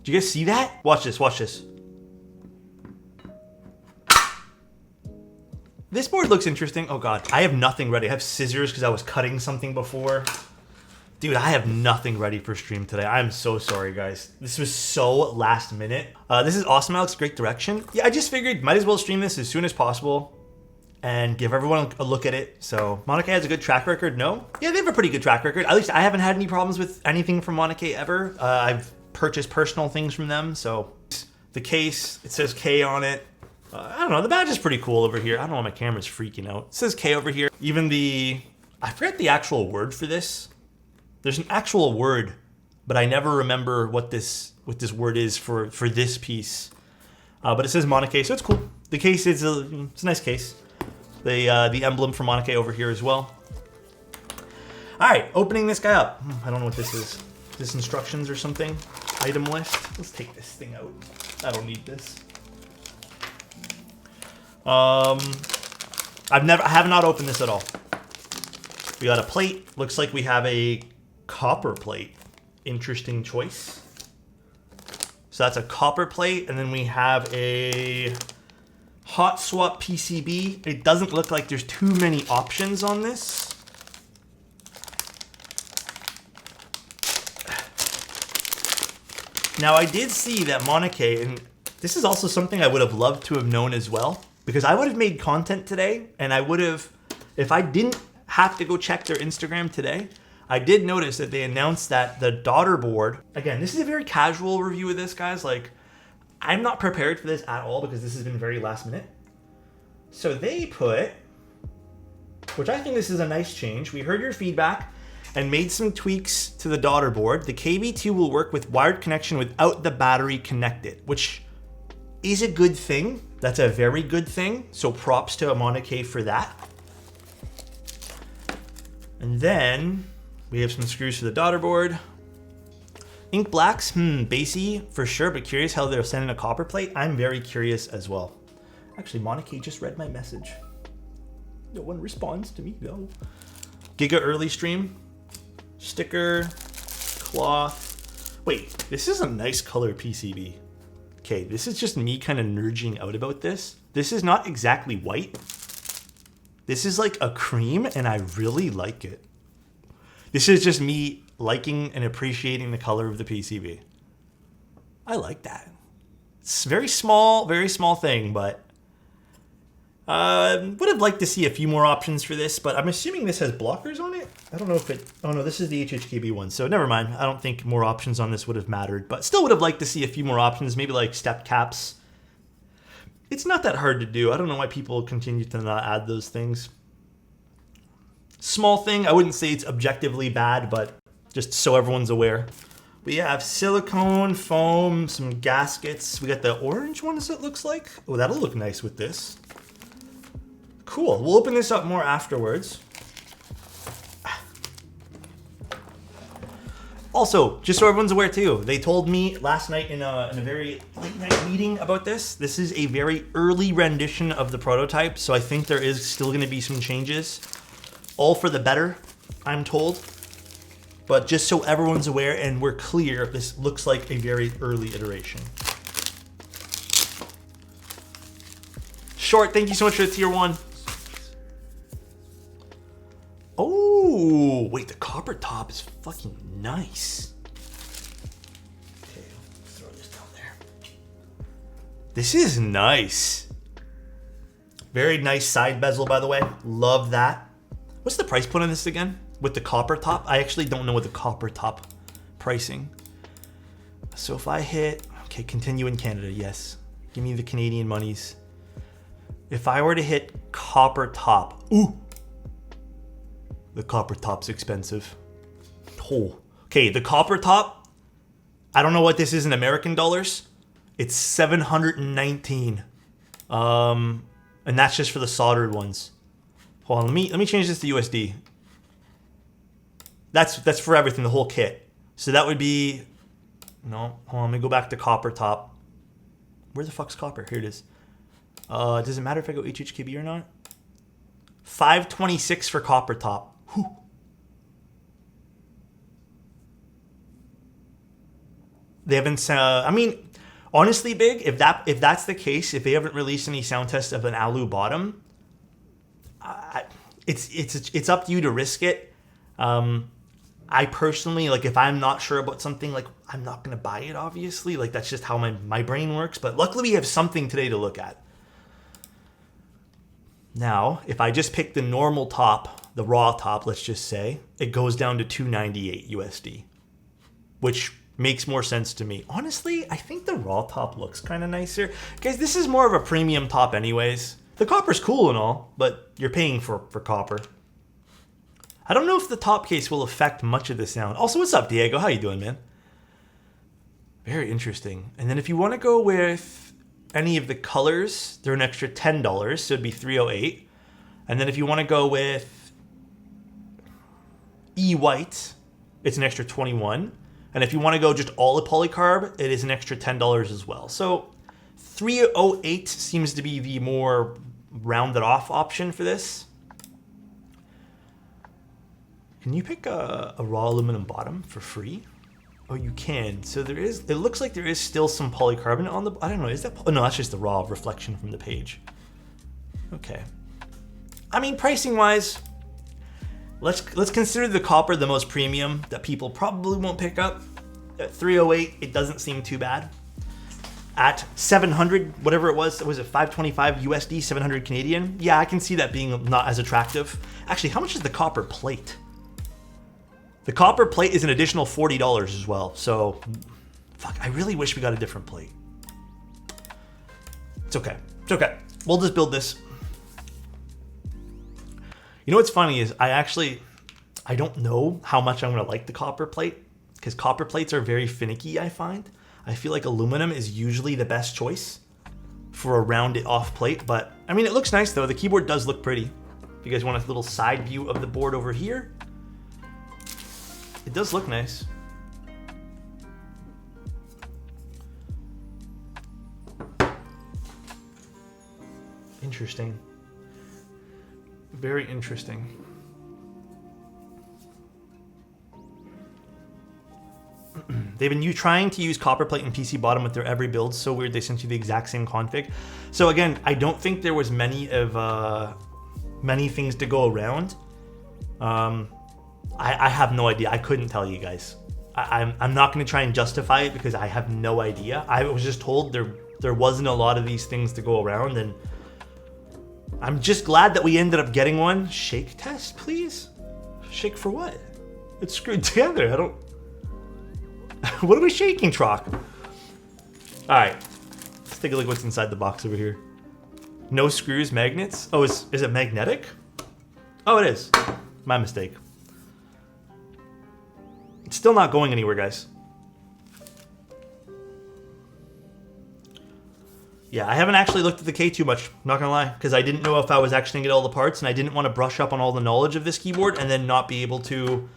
Do you guys see that? Watch this, watch this. This board looks interesting. Oh God, I have nothing ready. I have scissors because I was cutting something before. Dude, I have nothing ready for stream today. I'm so sorry, guys. This was so last minute. This is awesome, Alex. Great direction. Yeah, I just figured might as well stream this as soon as possible and give everyone a look at it. So MONOKEI has a good track record, no? Yeah, they have a pretty good track record. At least I haven't had any problems with anything from MONOKEI ever. I've purchased personal things from them. So the case, it says K on it. I don't know, the badge is pretty cool over here. I don't know why my camera's freaking out. It says K over here. Even I forget the actual word for this. There's an actual word, but I never remember what this word is for this piece. But it says MONOKEI, so it's cool. The case is it's a nice case. The emblem for MONOKEI over here as well. All right, opening this guy up. I don't know what this is. Is this instructions or something? Item list. Let's take this thing out. I don't need this. I have not opened this at all. We got a plate. Looks like we have a copper plate. Interesting choice. So that's a copper plate, and then we have a hot swap PCB. It doesn't look like there's too many options on this. Now I did see that MONOKEI, and this is also something I would have loved to have known as well, because I would have made content today, and I would have, if I didn't have to go check their Instagram today, I did notice that they announced that the daughter board, again, this is a very casual review of this, guys. Like, I'm not prepared for this at all because this has been very last minute. So they put, which I think this is a nice change. We heard your feedback and made some tweaks to the daughter board. The KV2 will work with wired connection without the battery connected, which is a good thing. That's a very good thing. So props to MONOKEI for that. And then we have some screws for the daughter board. Ink blacks, bassy for sure, but curious how they'll send in a copper plate. I'm very curious as well. Actually, MONOKEI just read my message. No one responds to me, though. Giga early stream. Sticker. Cloth. Wait, this is a nice color PCB. Okay, this is just me kind of nerding out about this. This is not exactly white. This is like a cream, and I really like it. This is just me liking and appreciating the color of the PCB. I like that. It's very small thing, but would have liked to see a few more options for this, but I'm assuming this has blockers on it. I don't know if it, oh no, this is the HHKB one, so never mind. I don't think more options on this would have mattered, but still would have liked to see a few more options, maybe like step caps. It's not that hard to do. I don't know why people continue to not add those things. Small thing, I wouldn't say it's objectively bad, but just so everyone's aware. We have silicone, foam, some gaskets. We got the orange ones, it looks like. Oh, that'll look nice with this. Cool, we'll open this up more afterwards. Also, just so everyone's aware too, they told me last night in a very late night meeting about this. This is a very early rendition of the prototype, so I think there is still gonna be some changes. All for the better, I'm told. But just so everyone's aware and we're clear, this looks like a very early iteration. Short, thank you so much for the tier 1. Oh, wait, the copper top is fucking nice. Okay, let's throw this down there. This is nice. Very nice side bezel, by the way. Love that. What's the price point on this again? With the copper top? I actually don't know what the copper top pricing. So if I hit, okay, continue in Canada, yes. Give me the Canadian monies. If I were to hit copper top, ooh. The copper top's expensive. Oh, okay, the copper top, I don't know what this is in American dollars. It's $719. And that's just for the soldered ones. Hold on, let me change this to USD. That's for everything, the whole kit. So that would be, no, hold on, let me go back to copper top. Where the fuck's copper? Here it is. Does it matter if I go HHKB or not? $526 for copper top. Whew. They haven't. I mean, honestly, Big. If that's the case, if they haven't released any sound tests of an alu bottom, it's up to you to risk it. I personally, like, if I'm not sure about something, like, I'm not gonna buy it. Obviously, like, that's just how my brain works. But luckily, we have something today to look at. Now, if I just pick the normal top, the raw top, let's just say, it goes down to $298 USD, which makes more sense to me. Honestly, I think the raw top looks kind of nicer. Guys, this is more of a premium top anyways. The copper's cool and all, but you're paying for copper. I don't know if the top case will affect much of the sound. Also, what's up, Diego? How you doing, man? Very interesting. And then if you want to go with any of the colors, they're an extra $10, so it'd be $308. And then if you want to go with E-white, it's an extra $21. And if you want to go just all the polycarb, it is an extra $10 as well. So $308 seems to be the more rounded off option for this. Can you pick a raw aluminum bottom for free? Oh, you can. So there is, it looks like there is still some polycarbonate on the, I don't know, is that, oh no, that's just the raw reflection from the page. Okay. I mean, pricing wise, let's consider the copper the most premium that people probably won't pick up. At $308, it doesn't seem too bad. At $700, whatever it was it 525 USD, 700 Canadian? Yeah, I can see that being not as attractive. Actually, how much is the copper plate? The copper plate is an additional $40 as well. So, fuck, I really wish we got a different plate. It's okay. It's okay. We'll just build this. You know what's funny is I don't know how much I'm going to like the copper plate, because copper plates are very finicky, I find. I feel like aluminum is usually the best choice for a rounded off plate, but I mean, it looks nice though. The keyboard does look pretty. If you guys want a little side view of the board over here, it does look nice. Interesting. Very interesting. They've been trying to use copper plate and PC bottom with their every build. So weird they sent you the exact same config. So again, I don't think there was many things to go around. I have no idea. I couldn't tell you guys. I'm not going to try and justify it because I have no idea. I was just told there wasn't a lot of these things to go around, and I'm just glad that we ended up getting one. Shake test, please. Shake for what? It's screwed together. I don't. What are we shaking, Troc? All right, let's take a look what's inside the box over here. No screws, magnets. Oh, is it magnetic? Oh, it is. My mistake. It's still not going anywhere, guys. Yeah, I haven't actually looked at the K too much, not gonna lie, because I didn't know if I was actually gonna get all the parts, and I didn't want to brush up on all the knowledge of this keyboard and then not be able to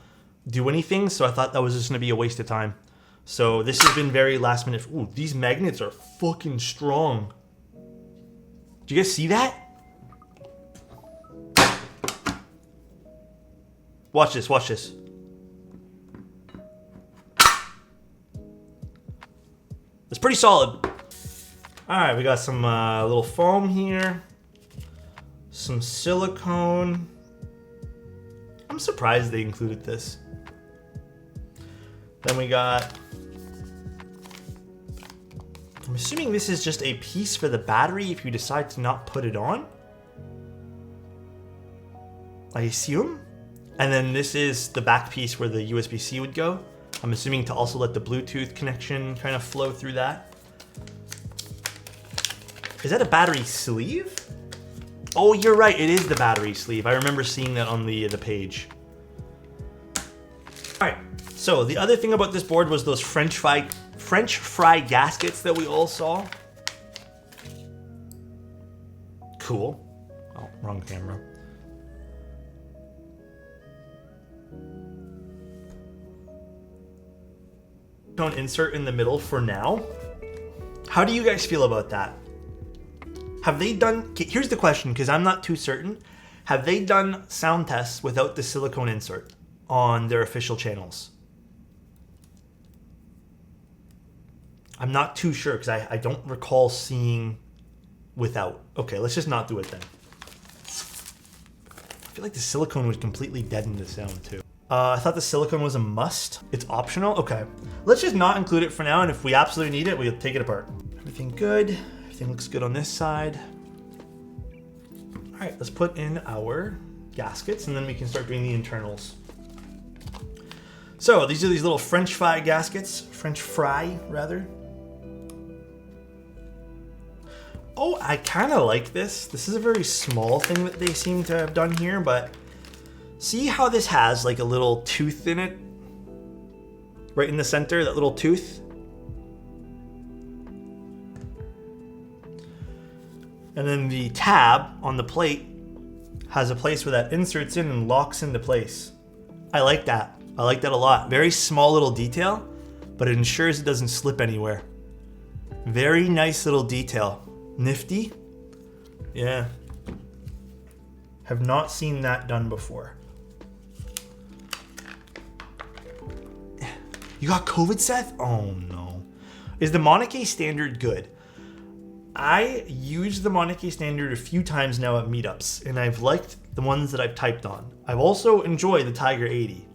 do anything, so I thought that was just gonna be a waste of time. So this has been very last minute. Ooh, these magnets are fucking strong. Do you guys see that? Watch this, watch this. It's pretty solid. All right, we got some little foam here, some silicone. I'm surprised they included this. Then we got, I'm assuming this is just a piece for the battery if you decide to not put it on. I assume. And then this is the back piece where the USB-C would go. I'm assuming to also let the Bluetooth connection kind of flow through that. Is that a battery sleeve? Oh, you're right, it is the battery sleeve. I remember seeing that on the page. All right, so the other thing about this board was those French fry gaskets that we all saw. Cool. Oh, wrong camera. Don't insert in the middle for now. How do you guys feel about that? Have they done, here's the question, because I'm not too certain. Have they done sound tests without the silicone insert on their official channels? I'm not too sure because I don't recall seeing without. Okay, let's just not do it then. I feel like the silicone would completely deaden the sound too. I thought the silicone was a must. It's optional. Okay, let's just not include it for now, and if we absolutely need it, we'll take it apart. Everything good. Everything looks good on this side. All right, let's put in our gaskets, and then we can start doing the internals. So these are these little French fry gaskets. French fry, rather. Oh, I kind of like this. This is a very small thing that they seem to have done here, but see how this has like a little tooth in it? Right in the center, that little tooth. And then the tab on the plate has a place where that inserts in and locks into place. I like that. I like that a lot. Very small little detail, but it ensures it doesn't slip anywhere. Very nice little detail. Nifty. Yeah. Have not seen that done before. You got COVID, Seth? Oh no. Is the MONOKEI standard good? I used the MONOKEI standard a few times now at meetups, and I've liked the ones that I've typed on. I've also enjoyed the Tiger 80.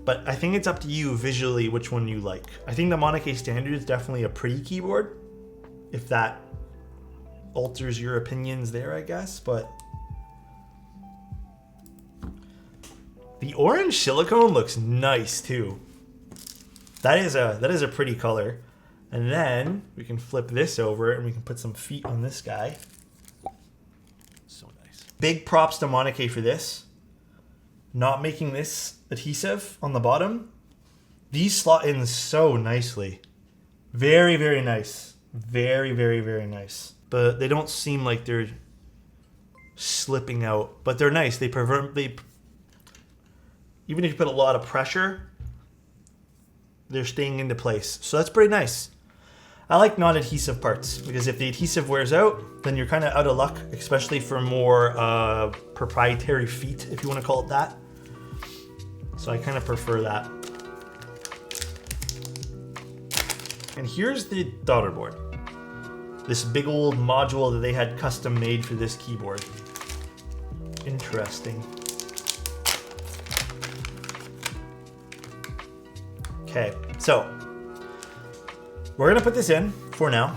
But I think it's up to you visually which one you like. I think the MONOKEI standard is definitely a pretty keyboard, if that alters your opinions there, I guess. But the orange silicone looks nice too. That is a pretty color. And then we can flip this over and we can put some feet on this guy. So nice. Big props to MONOKEI for this. Not making this adhesive on the bottom. These slot in so nicely. Very, very nice. Very, very, very nice. But they don't seem like they're slipping out. But they're nice. Even if you put a lot of pressure, they're staying into place. So that's pretty nice. I like non-adhesive parts because if the adhesive wears out, then you're kind of out of luck, especially for more proprietary feet, if you want to call it that. So I kind of prefer that. And here's the daughter board. This big old module that they had custom made for this keyboard. Interesting. Okay, so we're gonna put this in for now.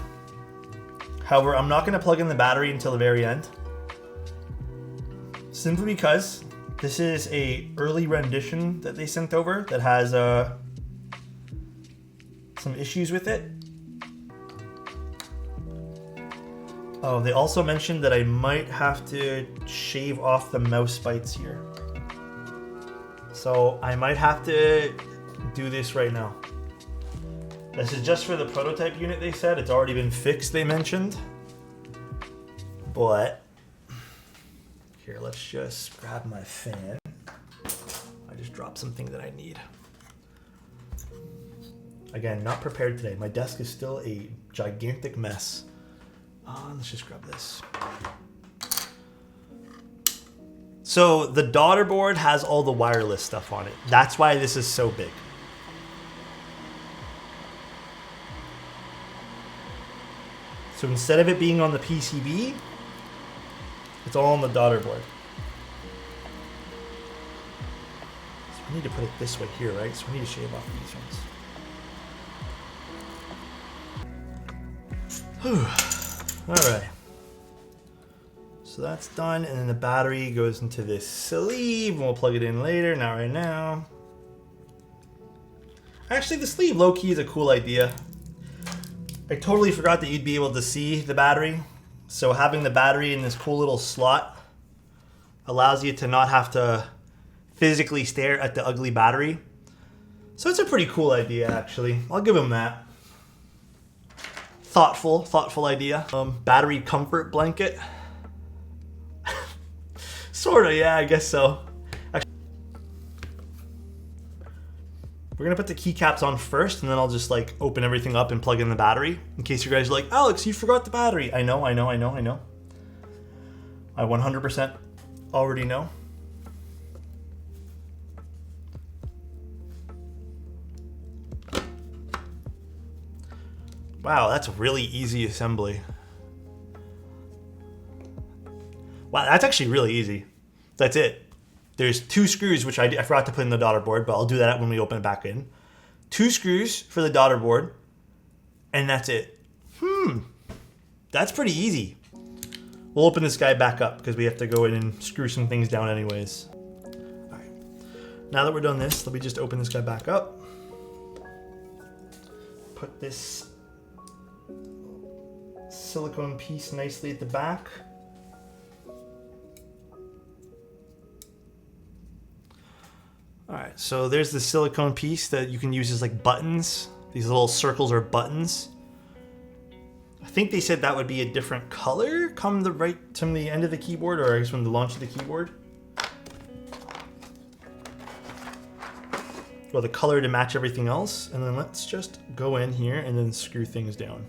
However, I'm not gonna plug in the battery until the very end. Simply because this is a early rendition that they sent over that has some issues with it. Oh, they also mentioned that I might have to shave off the mouse bites here. So I might have to do this right now. This is just for the prototype unit, they said. It's already been fixed, they mentioned. But here, let's just grab my fan. I just dropped something that I need. Again, not prepared today. My desk is still a gigantic mess. Let's just grab this. So the daughter board has all the wireless stuff on it. That's why this is so big. So instead of it being on the PCB, it's all on the daughter board. So I need to put it this way here, right? So I need to shave off these ones. All right. So that's done, and then the battery goes into this sleeve, and we'll plug it in later, not right now. Actually, the sleeve low-key is a cool idea. I totally forgot that you'd be able to see the battery. So having the battery in this cool little slot allows you to not have to physically stare at the ugly battery. So it's a pretty cool idea, actually. I'll give him that. Thoughtful idea. Battery comfort blanket. Sorta, yeah, I guess so. We're gonna put the keycaps on first, and then I'll just like open everything up and plug in the battery. In case you guys are like, Alex, you forgot the battery. I know. I 100% already know. Wow, that's a really easy assembly. Wow, that's actually really easy. That's it. There's 2 screws, which I forgot to put in the daughter board, but I'll do that when we open it back in. 2 screws for the daughter board, and that's it. That's pretty easy. We'll open this guy back up because we have to go in and screw some things down anyways. All right. Now that we're done this, let me just open this guy back up. Put this silicone piece nicely at the back. All right, so there's the silicone piece that you can use as like buttons. These little circles are buttons. I think they said that would be a different color come the end of the keyboard, or I guess when the launch of the keyboard. Well, the color to match everything else, and then let's just go in here and then screw things down.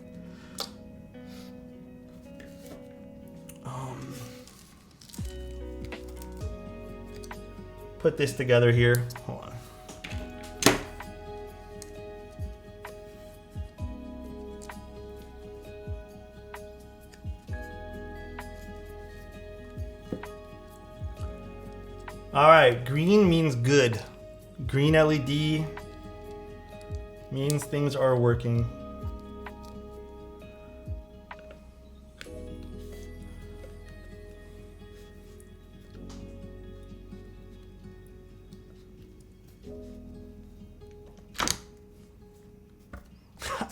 Put this together here. Hold on. All right, green means good. Green LED means things are working.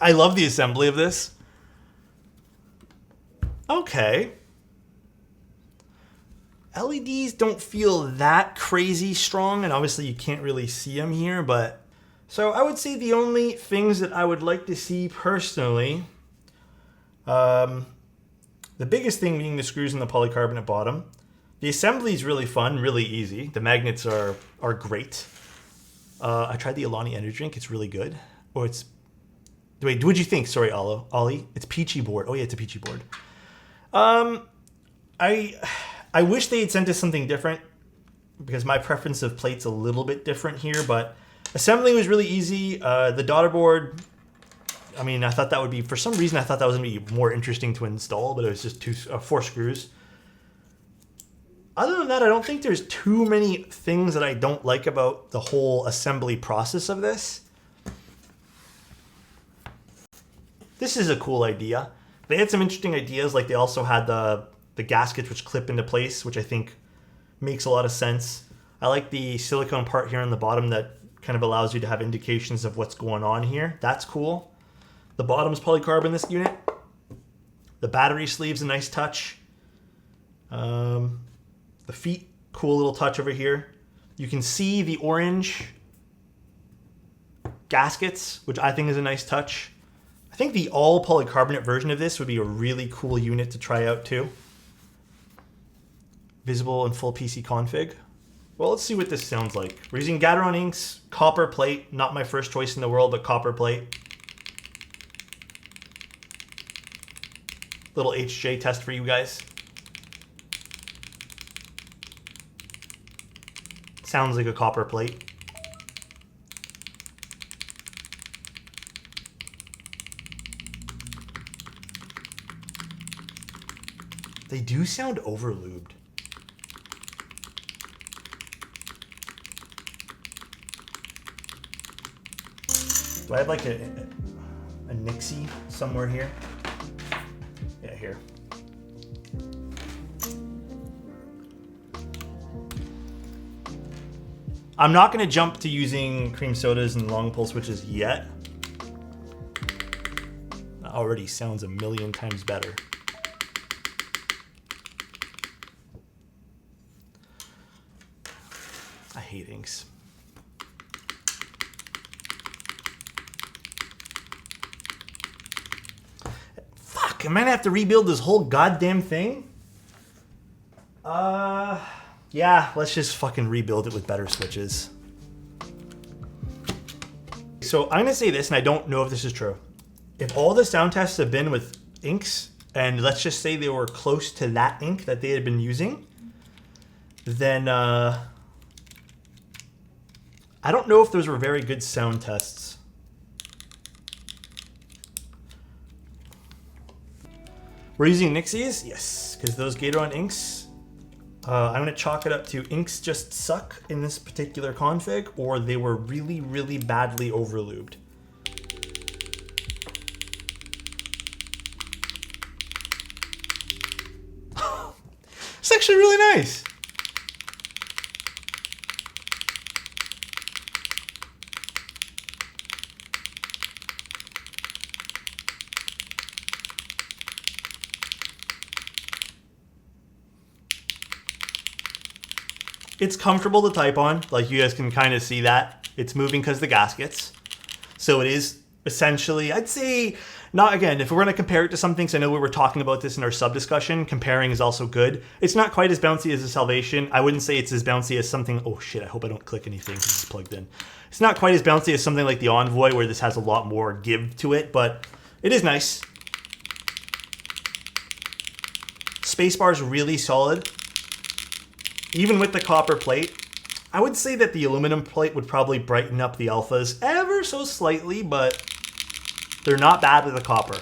I love the assembly of this. Okay. LEDs don't feel that crazy strong, and obviously you can't really see them here, but so I would say the only things that I would like to see personally, the biggest thing being the screws and the polycarbonate bottom. The assembly is really fun, really easy. The magnets are great. I tried the Alani energy drink. It's really good. Or it's... Wait, what'd you think? Sorry, Ollie. It's peachy board. Oh yeah, it's a peachy board. I wish they had sent us something different because my preference of plate's a little bit different here, but assembling was really easy. The daughter board, I mean, I thought that would be, for some reason, I thought that was going to be more interesting to install, but it was just 4 screws. Other than that, I don't think there's too many things that I don't like about the whole assembly process of this. This is a cool idea. They had some interesting ideas, like they also had the gaskets which clip into place, which I think makes a lot of sense. I like the silicone part here on the bottom that kind of allows you to have indications of what's going on here. That's cool. The bottom's polycarb in this unit. The battery sleeve's a nice touch. The feet, cool little touch over here. You can see the orange gaskets, which I think is a nice touch. I think the all polycarbonate version of this would be a really cool unit to try out too. Visible in full PC config. Well, let's see what this sounds like. We're using Gateron inks, copper plate, not my first choice in the world, but copper plate. Little HJ test for you guys. Sounds like a copper plate. They do sound overlubed. Do I have like a Nixie somewhere here? Yeah, here. I'm not going to jump to using cream sodas and long pull switches yet. That already sounds a million times better. I hate inks. Fuck, am I gonna have to rebuild this whole goddamn thing? Yeah, let's just fucking rebuild it with better switches. So I'm gonna say this, and I don't know if this is true. If all the sound tests have been with inks, and let's just say they were close to that ink that they had been using, then I don't know if those were very good sound tests. We're using Nixies? Yes, because those Gateron inks, I'm going to chalk it up to inks just suck in this particular config, or they were really, really badly overlubed. It's actually really nice. It's comfortable to type on, like you guys can kind of see that. It's moving because of the gaskets. So it is essentially, I'd say, not again, if we're going to compare it to something, so I know we were talking about this in our sub discussion, comparing is also good. It's not quite as bouncy as the Salvation. I wouldn't say it's as bouncy as something, oh shit, I hope I don't click anything because it's plugged in. It's not quite as bouncy as something like the Envoy where this has a lot more give to it, but it is nice. Spacebar is really solid. Even with the copper plate, I would say that the aluminum plate would probably brighten up the alphas ever so slightly, but they're not bad with the copper.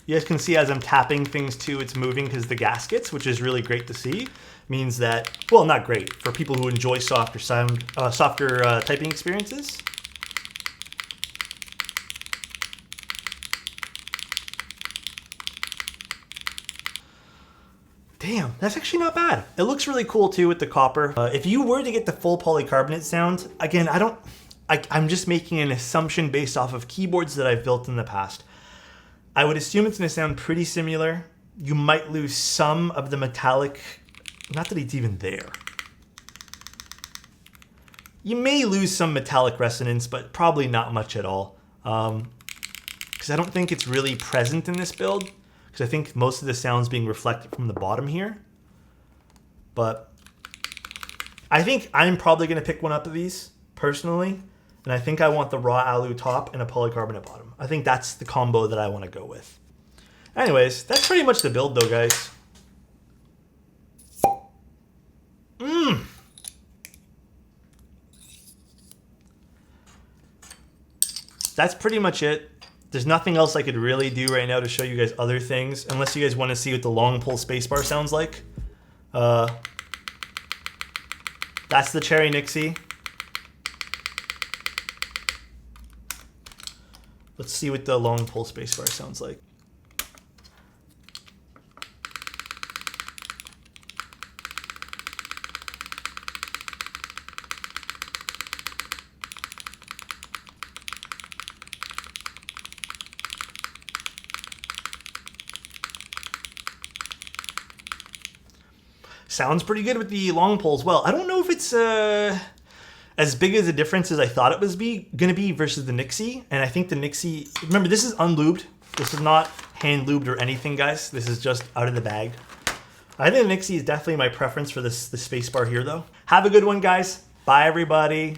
You guys can see as I'm tapping things too, it's moving because the gaskets, which is really great to see. Means that, well, not great for people who enjoy softer sound, softer typing experiences. Damn, that's actually not bad. It looks really cool too with the copper. If you were to get the full polycarbonate sound, again, I'm just making an assumption based off of keyboards that I've built in the past. I would assume it's gonna sound pretty similar. You might lose some of the metallic. Not that it's even there. You may lose some metallic resonance, but probably not much at all. Because I don't think it's really present in this build. Because I think most of the sound's being reflected from the bottom here. But I think I'm probably going to pick one up of these, personally. And I think I want the raw alu top and a polycarbonate bottom. I think that's the combo that I want to go with. Anyways, that's pretty much the build though, guys. That's pretty much it. There's nothing else I could really do right now to show you guys other things, unless you guys want to see what the long pull spacebar sounds like. That's the Cherry Nixie. Let's see what the long pull spacebar sounds like. Sounds pretty good with the long pull as well. I don't know if it's as big as a difference as I thought it was gonna be versus the Nixie. And I think the Nixie, remember this is unlubed. This is not hand lubed or anything, guys. This is just out of the bag. I think the Nixie is definitely my preference for the space bar here though. Have a good one, guys. Bye everybody.